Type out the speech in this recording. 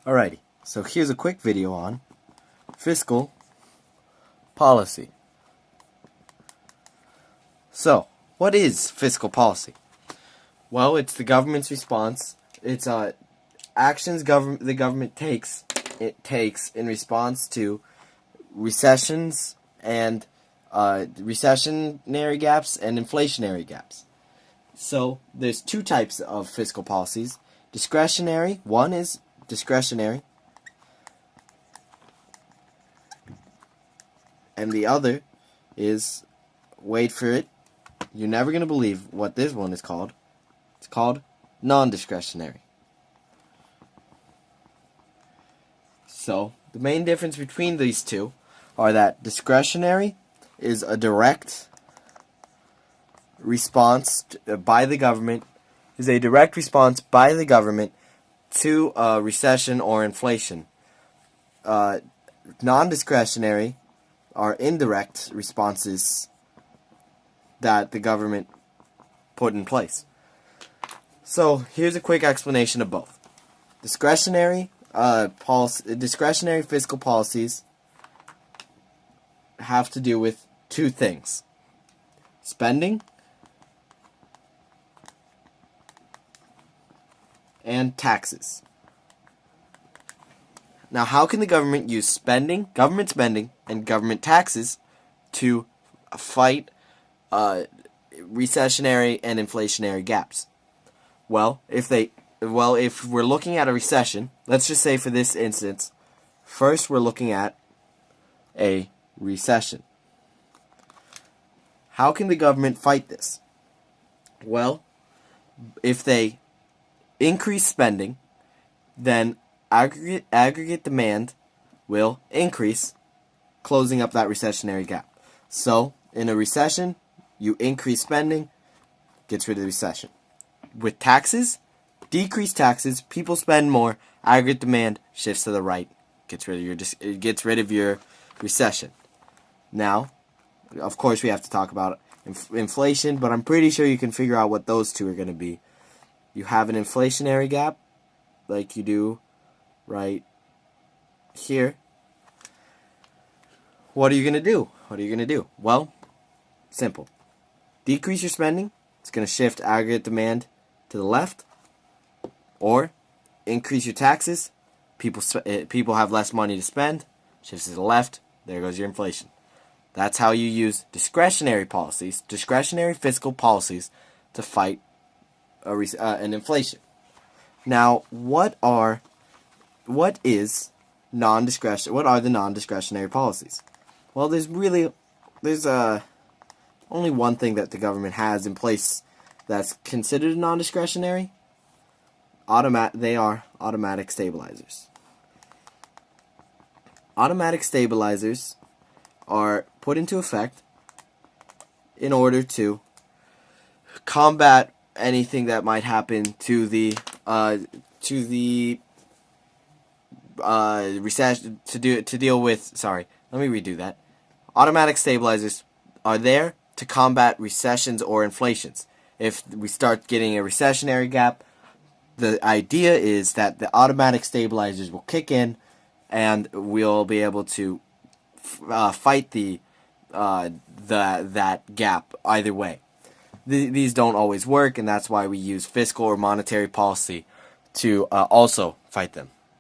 Alrighty, so here's a quick video on fiscal policy. So, what is fiscal policy? Well, it's the government's response. It's actions the government takes in response to recessions and recessionary gaps and inflationary gaps. So, there's two types of fiscal policies. Discretionary. One is discretionary, and the other is, wait for it, you're never going to believe what this one is called. It's called non-discretionary. So, the main difference between these two are that discretionary is a direct response by the government, to a recession or inflation. Non-discretionary are indirect responses that the government put in place. So here's a quick explanation of both. Discretionary fiscal policies have to do with two things: spending and taxes. Now, how can the government use government spending, and government taxes to fight recessionary and inflationary gaps? Well, if we're looking at a recession, let's just say for this instance, first we're looking at a recession. How can the government fight this? Well, if they increase spending, then aggregate demand will increase, closing up that recessionary gap. So, in a recession, you increase spending, gets rid of the recession. With taxes, decrease taxes, people spend more, aggregate demand shifts to the right, gets rid of your recession. Now, of course, we have to talk about inflation, but I'm pretty sure you can figure out what those two are going to be. You have an inflationary gap, like you do right here. What are you going to do? Well, simple. Decrease your spending. It's going to shift aggregate demand to the left. Or increase your taxes. People have less money to spend. Shifts to the left. There goes your inflation. That's how you use discretionary fiscal policies to fight an inflation. Now, what are the non-discretionary policies? Well, there's only one thing that the government has in place that's considered non-discretionary. They are automatic stabilizers. Automatic stabilizers are put into effect in order to combat anything that might happen to the recession, to deal with. Sorry, let me redo that. Automatic stabilizers are there to combat recessions or inflations. If we start getting a recessionary gap, the idea is that the automatic stabilizers will kick in, and we'll be able to fight that gap either way. These don't always work, and that's why we use fiscal or monetary policy to also fight them.